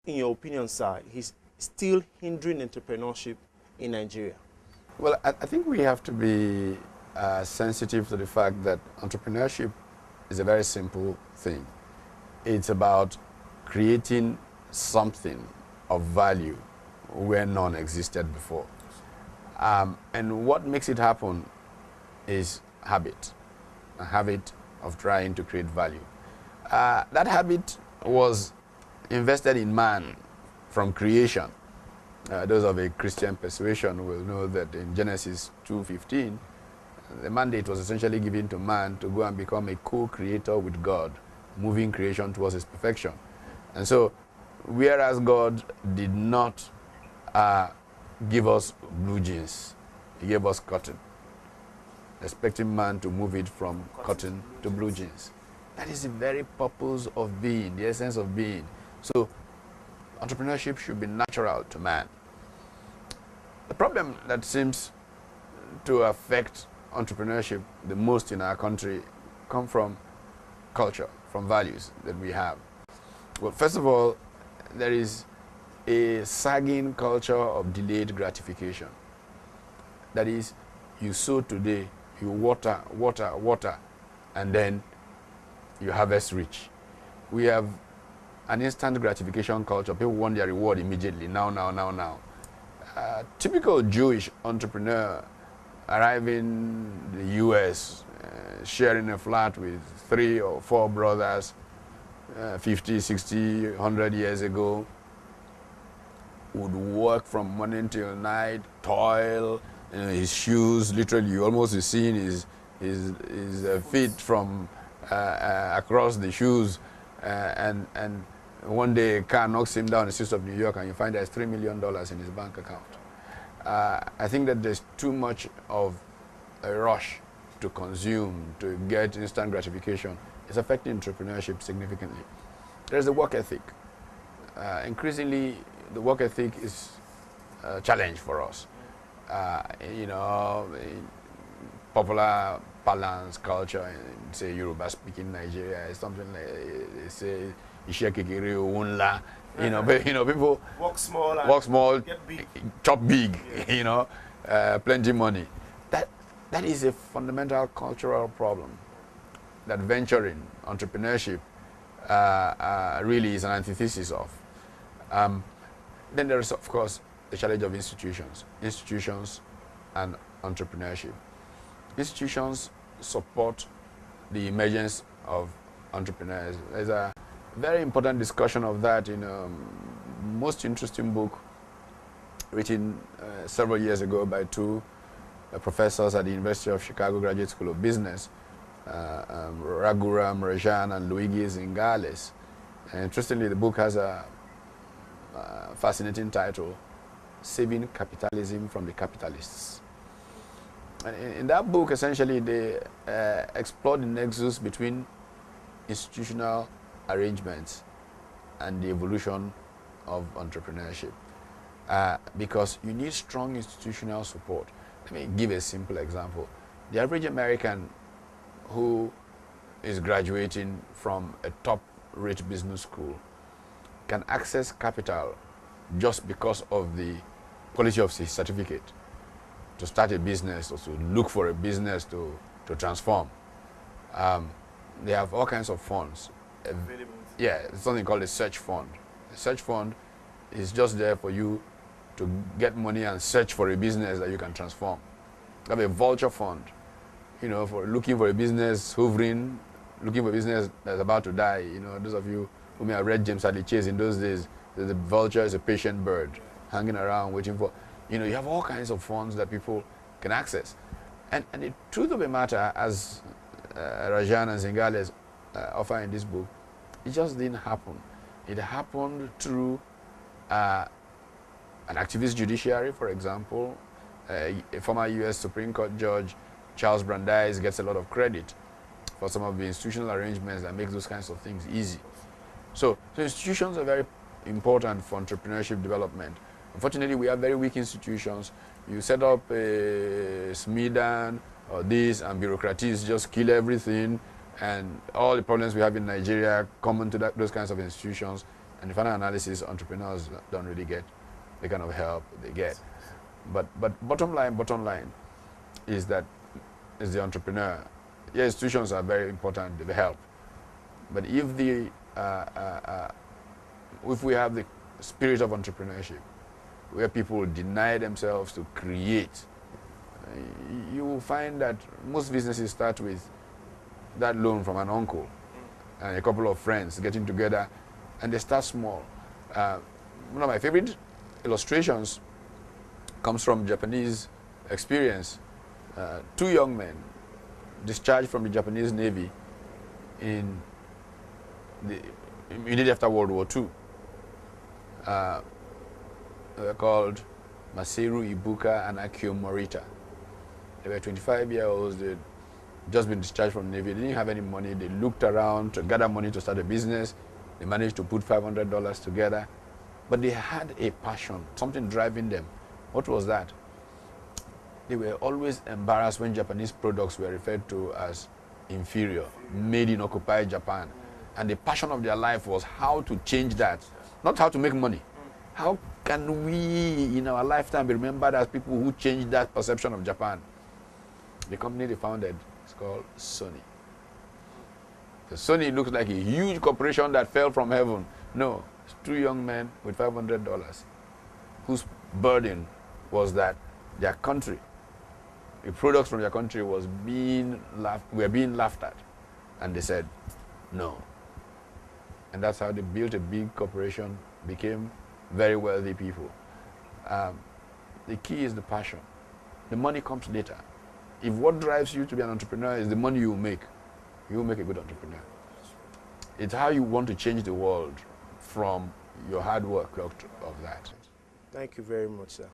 in your opinion, sir, is still hindering entrepreneurship in Nigeria? Well, I think we have to be sensitive to the fact that entrepreneurship is a very simple thing. It's about creating something of value where none existed before. And what makes it happen is habit, a habit of trying to create value. That habit was invested in man from creation. Those of a Christian persuasion will know that in Genesis 2:15, the mandate was essentially given to man to go and become a co-creator with God, moving creation towards its perfection. And so, whereas God did not give us blue jeans, he gave us cotton, expecting man to move it from cotton to blue jeans. That is the very purpose of being, the essence of being. So, entrepreneurship should be natural to man. The problem that seems to affect entrepreneurship the most in our country come from culture, from values that we have. Well, first of all, there is a sagging culture of delayed gratification. That is, you sow today, you water, and then you harvest rich. We have an instant gratification culture. People want their reward immediately, now. Typical Jewish entrepreneur arriving in the US, sharing a flat with 3 or 4 brothers 50, 60, 100 years ago, would work from morning till night, toil, his shoes, literally you almost be seeing his feet from across the shoes, and one day a car knocks him down in the streets of New York and you find there's $3 million in his bank account. I think that there's too much of a rush to consume, to get instant gratification. It's affecting entrepreneurship significantly. There's the work ethic. Increasingly, the work ethic is a challenge for us. Popular balance culture in, say, Yoruba-speaking Nigeria is something like, they say, Ishe kekere unla. People Work small, get big. Chop big, plenty money. That is a fundamental cultural problem that venturing, entrepreneurship, really is an antithesis of. Then there is, of course, the challenge of institutions and entrepreneurship. Institutions support the emergence of entrepreneurs. There's a very important discussion of that in a most interesting book written several years ago by 2 professors at the University of Chicago Graduate School of Business, Raghuram Rajan and Luigi Zingales. And interestingly, the book has a fascinating title, Saving Capitalism from the Capitalists. And in that book, essentially, they explore the nexus between institutional arrangements and the evolution of entrepreneurship. Because you need strong institutional support. Let me give a simple example. The average American who is graduating from a top-rate business school can access capital just because of the quality of his certificate to start a business or to look for a business to transform. They have all kinds of funds. Available. Yeah, it's something called a search fund. A search fund is just there for you to get money and search for a business that you can transform. You have a vulture fund, for looking for a business, hovering, looking for a business that's about to die. Those of you who may have read James Hadley Chase in those days, the vulture is a patient bird hanging around waiting for, you have all kinds of funds that people can access. And the truth of the matter, as Rajan and Zingales offer in this book, it just didn't happen. It happened through an activist judiciary, for example. A former U.S. Supreme Court Judge, Charles Brandeis, gets a lot of credit for some of the institutional arrangements that make those kinds of things easy. So institutions are very important for entrepreneurship development. Unfortunately, we have very weak institutions. You set up a SMIDAN or this, and bureaucracies just kill everything, and all the problems we have in Nigeria common to those kinds of institutions, And the final analysis, entrepreneurs don't really get the kind of help they get. But bottom line is that as the entrepreneur, yeah, institutions are very important, they help. But if we have the spirit of entrepreneurship, where people deny themselves to create, you will find that most businesses start with that loan from an uncle and a couple of friends getting together, and they start small. One of my favorite illustrations comes from Japanese experience. Two young men discharged from the Japanese Navy immediately after World War II. They were called Masaru Ibuka and Akio Morita. They were 25-year-olds. They'd just been discharged from the Navy. They didn't have any money. They looked around to gather money to start a business. They managed to put $500 together. But they had a passion, something driving them. What was that? They were always embarrassed when Japanese products were referred to as inferior, made in occupied Japan. And the passion of their life was how to change that, not how to make money. How can we, in our lifetime, be remembered as people who changed that perception of Japan? The company they founded is called Sony. So Sony looks like a huge corporation that fell from heaven. No, it's two young men with $500 whose burden was that their country, the products from their country were being laughed at. And they said, no. And that's how they built a big corporation, became very wealthy people. The key is the passion. The money comes later. If what drives you to be an entrepreneur is the money you will make a good entrepreneur. It's how you want to change the world from your hard work of that. Thank you very much, sir.